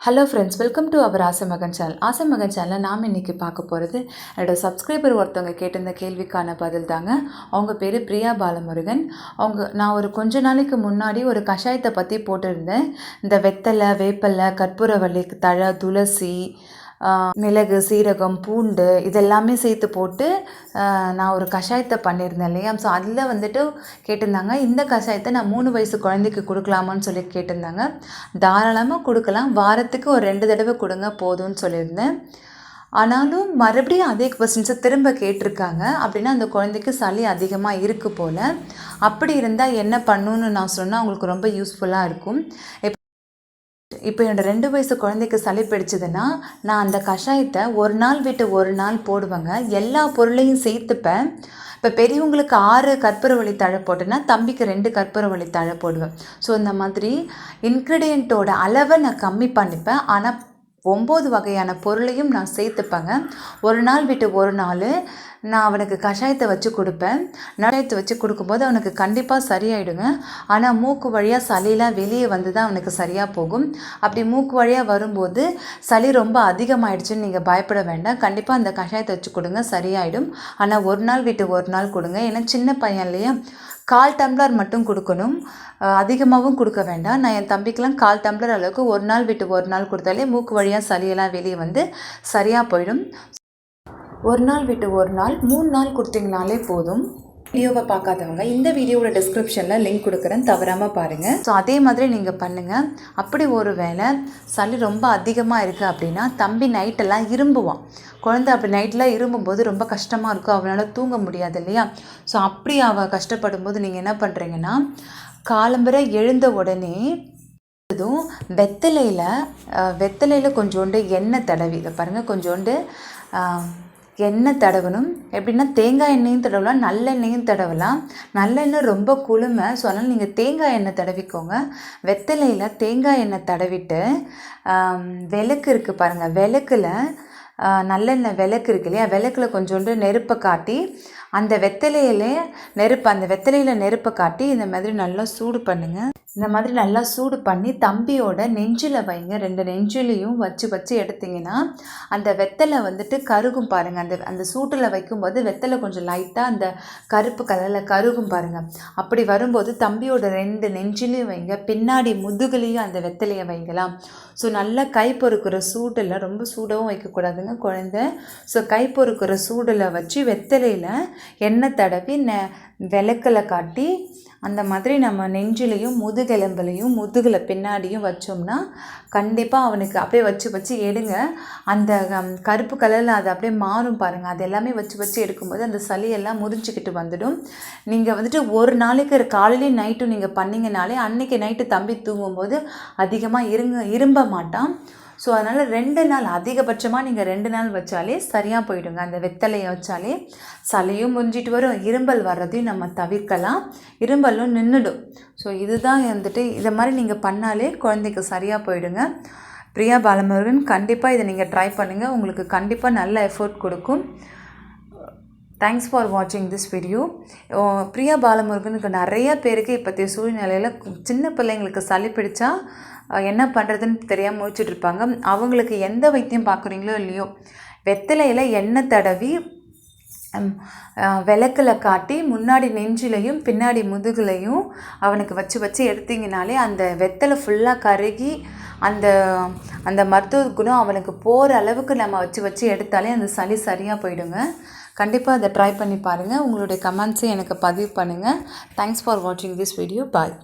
Hello friends, welcome to our ஆசை மகன் channel. ஆசை மகன் சேனலில் நாம் இன்றைக்கி பார்க்க போகிறது என்னோடய சப்ஸ்கிரைபர் ஒருத்தவங்க கேட்டிருந்த கேள்விக்கான பதில் தாங்க. அவங்க பேர் பிரியா பாலமுருகன். நான் ஒரு கொஞ்ச நாளைக்கு முன்னாடி ஒரு கஷாயத்தை பற்றி போட்டிருந்தேன். இந்த வெத்தலை, வேப்பலை, கற்பூரவள்ளி தழை, துளசி, மிளகு, சீரகம், பூண்டு இதெல்லாமே சேர்த்து போட்டு நான் ஒரு கஷாயத்தை பண்ணியிருந்தேன் இல்லையா. ஸோ அதில் வந்துட்டு கேட்டிருந்தாங்க, இந்த கஷாயத்தை நான் 3 வயசு குழந்தைக்கு கொடுக்கலாமான்னு சொல்லி கேட்டிருந்தாங்க. தாராளமாக கொடுக்கலாம். வாரத்துக்கு ஒரு 2 தடவை கொடுங்க போதும்னு சொல்லியிருந்தேன். ஆனாலும் மறுபடியும் அதே கொஸ்டின்ஸை திரும்ப கேட்டிருக்காங்க. அப்படின்னா அந்த குழந்தைக்கு சளி அதிகமாக இருக்குது போல். அப்படி இருந்தால் என்ன பண்ணணுன்னு நான் சொன்னால் அவங்களுக்கு ரொம்ப யூஸ்ஃபுல்லாக இருக்கும். இப்போ என்னோடய 2 வயசு குழந்தைக்கு சளி பிடிச்சதுன்னா நான் அந்த கஷாயத்தை ஒரு நாள் விட்டு ஒரு நாள் போடுவேங்க. எல்லா பொருளையும் சேர்த்துப்பேன். இப்போ பெரியவங்களுக்கு 6 கற்பூரவள்ளி தழை போட்டேன்னா தம்பிக்கு 2 கற்பூரவள்ளி தழை போடுவேன். ஸோ இந்த மாதிரி இன்க்ரீடியண்ட்டோட அளவை நான் கம்மி பண்ணிப்பேன். ஆனால் 9 வகையான பொருளையும் நான் சேர்த்துப்பேங்க. ஒரு நாள் விட்டு ஒரு நாள் நான் அவனுக்கு கஷாயத்தை வச்சு கொடுப்பேன். கஷாயத்தை வச்சு கொடுக்கும்போது அவனுக்கு கண்டிப்பாக சரியாயிடுங்க. ஆனால் மூக்கு வழியாக சளியெலாம் வெளியே வந்து தான் அவனுக்கு சரியாக போகும். அப்படி மூக்கு வழியாக வரும்போது சளி ரொம்ப அதிகமாகிடுச்சுன்னு நீங்கள் பயப்பட வேண்டாம். கண்டிப்பாக அந்த கஷாயத்தை வச்சு கொடுங்க, சரியாயிடும். ஆனால் ஒரு நாள் விட்டு ஒரு நாள் கொடுங்க. ஏன்னா சின்ன பையன் இல்லையா, 1/4 டம்ளர் மட்டும் கொடுக்கணும், அதிகமாகவும் கொடுக்க வேண்டாம். நான் என் தம்பிக்கெலாம் 1/4 டம்ளர் அளவுக்கு ஒரு நாள் விட்டு ஒரு நாள் கொடுத்தாலே மூக்கு வழியாக சளியெல்லாம் வெளியே வந்து சரியாக போயிடும். ஒரு நாள் விட்டு ஒரு நாள் 3 நாள் கொடுத்தீங்கனாலே போதும். வீடியோவை பார்க்காதவங்க இந்த வீடியோவோட டிஸ்கிரிப்ஷனில் லிங்க் கொடுக்குறேன், தவறாமல் பாருங்கள். ஸோ அதே மாதிரி நீங்கள் பண்ணுங்கள். அப்படி ஒரு வேளை சளி ரொம்ப அதிகமாக இருக்குது அப்படின்னா தம்பி நைட்டெல்லாம் இரும்புவான். குழந்தை அப்படி நைட்டெலாம் இரும்பும்போது ரொம்ப கஷ்டமாக இருக்கும், அவனால் தூங்க முடியாது இல்லையா. ஸோ அப்படி அவள் கஷ்டப்படும் போது நீங்கள் என்ன பண்ணுறீங்கன்னா, காலம்பரை எழுந்த உடனே அதுவும் வெத்தலையில் கொஞ்சோண்டு எண்ணெய் தடவி, இதை பாருங்கள், கொஞ்சோண்டு எண்ணெய் தடவணும். எப்படின்னா தேங்காய் எண்ணெயும் தடவலாம், நல்லெண்ணெயும் தடவலாம். நல்லெண்ணெய் ரொம்ப குளுமை, ஸோ அதனால் நீங்கள் தேங்காய் எண்ணெய் தடவிக்கோங்க. வெத்தலையில் தேங்காய் எண்ணெய் தடவிட்டு விளக்கு இருக்குது பாருங்கள், விளக்கில் நல்லெண்ணெய் விளக்கு இருக்கு இல்லையா, விளக்கில் கொஞ்சோண்டு நெருப்பை காட்டி அந்த வெத்தலையில் நெருப்பை காட்டி இந்த மாதிரி நல்லா சூடு பண்ணுங்கள். இந்த மாதிரி நல்லா சூடு பண்ணி தம்பியோட நெஞ்சில் வைங்க. 2 நெஞ்சிலையும் வச்சு எடுத்திங்கன்னா அந்த வெத்தலை வந்துட்டு கருகும் பாருங்கள். அந்த சூட்டில் வைக்கும்போது வெத்தலை கொஞ்சம் லைட்டாக அந்த கருப்பு கலரில் கருகும் பாருங்கள். அப்படி வரும்போது தம்பியோட 2 நெஞ்சிலையும் வைங்க, பின்னாடி முதுகுலையும் அந்த வெத்தலையை வைங்கலாம். ஸோ நல்லா கை பொறுக்கிற சூடில், ரொம்ப சூடாகவும் வைக்கக்கூடாதுங்க குழந்தை. ஸோ கை பொறுக்கிற சூடில் வச்சு வெத்தலையில் எண்ணெய் தடவி விளக்கில் காட்டி அந்த மாதிரி நம்ம நெஞ்சிலையும் முதுகெலும்புலையும் முதுகில் பின்னாடியும் வச்சோம்னா கண்டிப்பாக அவனுக்கு அப்படியே வச்சு எடுங்க. அந்த கருப்பு கலரில் அது அப்படியே மாறும் பாருங்கள். அது எல்லாமே வச்சு எடுக்கும்போது அந்த சளியெல்லாம் முறிஞ்சிக்கிட்டு வந்துடும். நீங்கள் வந்துட்டு ஒரு நாளைக்கு காலையிலையும் நைட்டும் நீங்கள் பண்ணிங்கனாலே அன்றைக்கி நைட்டு தம்பி தூங்கும்போது அதிகமாக இரும்ப மாட்டான். ஸோ அதனால் 2 நாள், அதிகபட்சமாக நீங்கள் 2 நாள் வச்சாலே சரியாக போயிடுங்க. அந்த வெத்தலையை வச்சாலே சளியும் முறிஞ்சிட்டு வரும், இரும்பல் வர்றதையும் நம்ம தவிர்க்கலாம், இரும்பலும் நின்றுடும். ஸோ இதுதான் வந்துட்டு இதை மாதிரி நீங்கள் பண்ணாலே குழந்தைக்கு சரியாக போயிடுங்க. பிரியா பாலமுருகன், கண்டிப்பாக இதை நீங்கள் ட்ரை பண்ணுங்கள், உங்களுக்கு கண்டிப்பாக நல்ல எஃபோர்ட் கொடுக்கும். தேங்க்ஸ் ஃபார் வாட்சிங் திஸ் வீடியோ. பிரியா பாலமுருகனுக்கு நிறைய பேருக்கு இப்போத்தைய சூழ்நிலையில் சின்ன பிள்ளைங்களுக்கு சளி பிடிச்சா என்ன பண்ணுறதுன்னு தெரியாமல் முழிச்சிட்ருப்பாங்க. அவங்களுக்கு எந்த வைத்தியம் பார்க்குறீங்களோ இல்லையோ, வெத்தலையில் எண்ணெய் தடவி விளக்கில் காட்டி முன்னாடி நெஞ்சிலையும் பின்னாடி முதுகுலையும் அவனுக்கு வச்சு எடுத்திங்கனாலே அந்த வெத்தலை ஃபுல்லாக கருகி அந்த மருத்துவ குணம் அவனுக்கு போகிற அளவுக்கு நம்ம வச்சு எடுத்தாலே அந்த சளி சரியாக போயிடுங்க. கண்டிப்பாக அதை ட்ரை பண்ணி பாருங்கள். உங்களுடைய கமெண்ட்ஸை எனக்கு பதிவு பண்ணுங்கள். தேங்க்ஸ் ஃபார் வாட்சிங் திஸ் வீடியோ. பாய்.